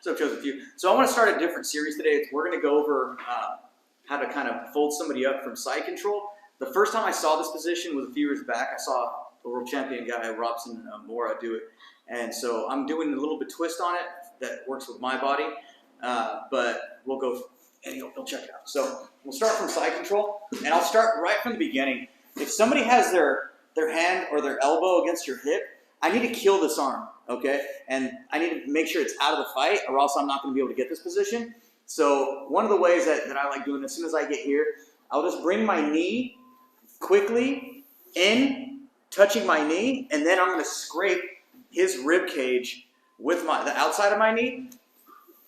What's up, Chosenfew? So I want to start a different series today. We're going to go over how to kind of fold somebody up from side control. The first time I saw this position was a few years back. I saw the world champion guy, Robinson Moura, do it. And so I'm doing a little bit twist on it that works with my body. But we'll go and you'll check it out. So we'll start from side control. And I'll start right from the beginning. If somebody has their hand or their elbow against your hip, I need to kill this arm, okay? And I need to make sure it's out of the fight or else I'm not going to be able to get this position. So one of the ways that I like doing, as soon as I get here, I'll just bring my knee quickly in, touching my knee, and then I'm going to scrape his rib cage with the outside of my knee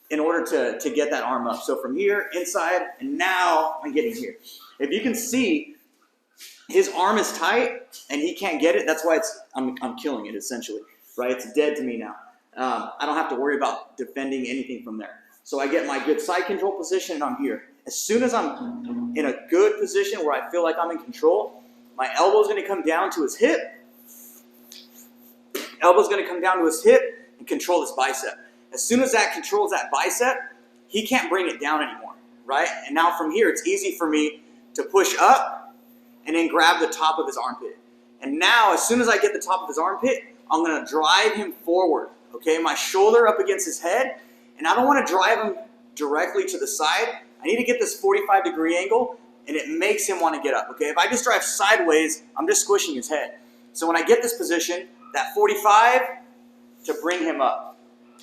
in order to get that arm up. So from here, inside, and now I'm getting here. If you can see, his arm is tight and he can't get it. That's why I'm killing it essentially, right? It's dead to me now. I don't have to worry about defending anything from there. So I get my good side control position and I'm here. As soon as I'm in a good position where I feel like I'm in control, my elbow's going to come down to his hip. Elbow's going to come down to his hip and control his bicep. As soon as that controls that bicep, he can't bring it down anymore, right? And now from here, it's easy for me to push up and then grab the top of his armpit. And now, as soon as I get the top of his armpit, I'm going to drive him forward, okay? My shoulder up against his head, and I don't want to drive him directly to the side. I need to get this 45-degree angle, and it makes him want to get up, okay? If I just drive sideways, I'm just squishing his head. So when I get this position, that 45, to bring him up,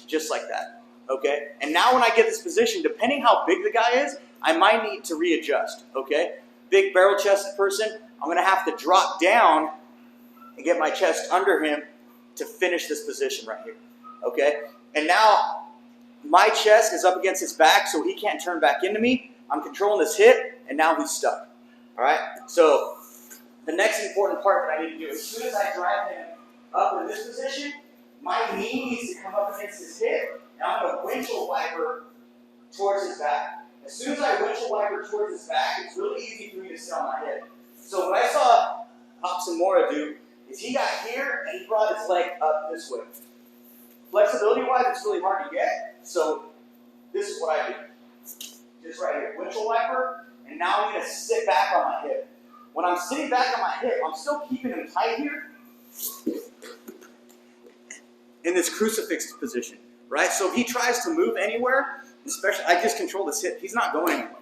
just like that, okay? And now when I get this position, depending how big the guy is, I might need to readjust, okay? Big barrel-chested person, I'm going to have to drop down and get my chest under him to finish this position right here, okay? And now my chest is up against his back, so he can't turn back into me. I'm controlling his hip, and now he's stuck, all right? So the next important part that I need to do, as soon as I drive him up in this position, my knee needs to come up against his hip, and I'm going to windshield wiper towards his back. As soon as I windshield wiper towards his back, it's really easy for me to sit on my head. So what I saw Robinson Moura do is he got here and he brought his leg up this way. Flexibility-wise, it's really hard to get. So this is what I do. Just right here, windshield wiper, and now I'm going to sit back on my hip. When I'm sitting back on my hip, I'm still keeping him tight here in this crucifix position, right? So if he tries to move anywhere, especially, I just control this hip. He's not going anywhere,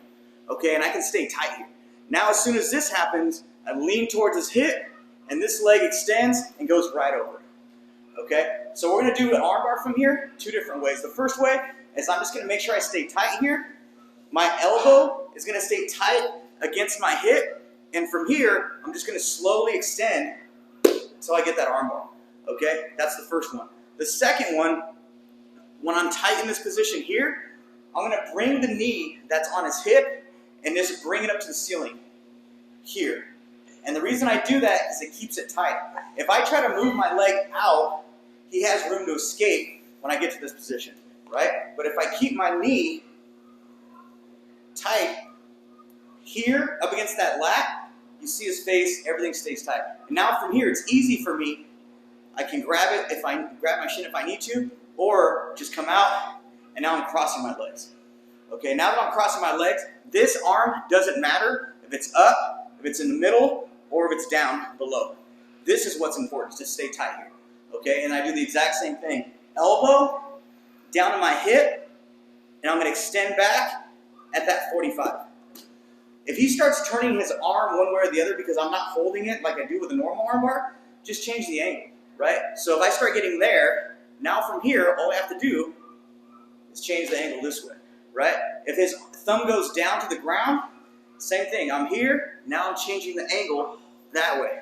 okay? And I can stay tight here. Now, as soon as this happens, I lean towards his hip, and this leg extends and goes right over it, okay? So we're going to do an armbar from here two different ways. The first way is I'm just going to make sure I stay tight here. My elbow is going to stay tight against my hip, and from here, I'm just going to slowly extend until I get that armbar, okay? That's the first one. The second one, when I'm tight in this position here, I'm going to bring the knee that's on his hip and just bring it up to the ceiling here. And the reason I do that is it keeps it tight. If I try to move my leg out, he has room to escape when I get to this position, right? But if I keep my knee tight here up against that lat, you see his face, everything stays tight. And now from here, it's easy for me. I can grab it if I grab my shin if I need to, or just come out. And now I'm crossing my legs. Okay, now that I'm crossing my legs, this arm doesn't matter if it's up, if it's in the middle, or if it's down below. This is what's important, to stay tight here. Okay, and I do the exact same thing. Elbow down to my hip, and I'm going to extend back at that 45. If he starts turning his arm one way or the other because I'm not holding it like I do with a normal armbar, just change the angle, right? So if I start getting there, now from here, all I have to do is change the angle this way, right? If his thumb goes down to the ground, same thing. I'm here, now I'm changing the angle that way.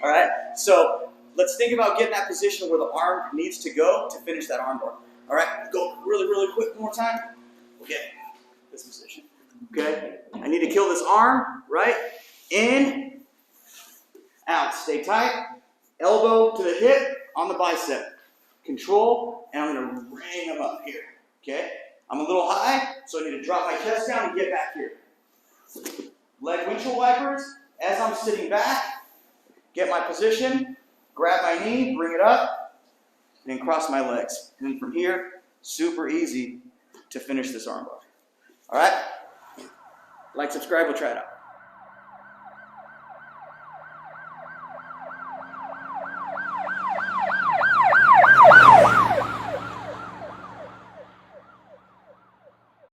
All right, so let's think about getting that position where the arm needs to go to finish that armbar. All right, go really, really quick one more time. Okay, this position. Okay, I need to kill this arm, right? In, out, stay tight. Elbow to the hip on the bicep. Control, and I'm going to bring him up here, okay? I'm a little high, so I need to drop my chest down and get back here. Leg windshield wipers, as I'm sitting back, get my position, grab my knee, bring it up, and then cross my legs. And then from here, Super easy to finish this armbar. All right? Like, subscribe, we'll try it out.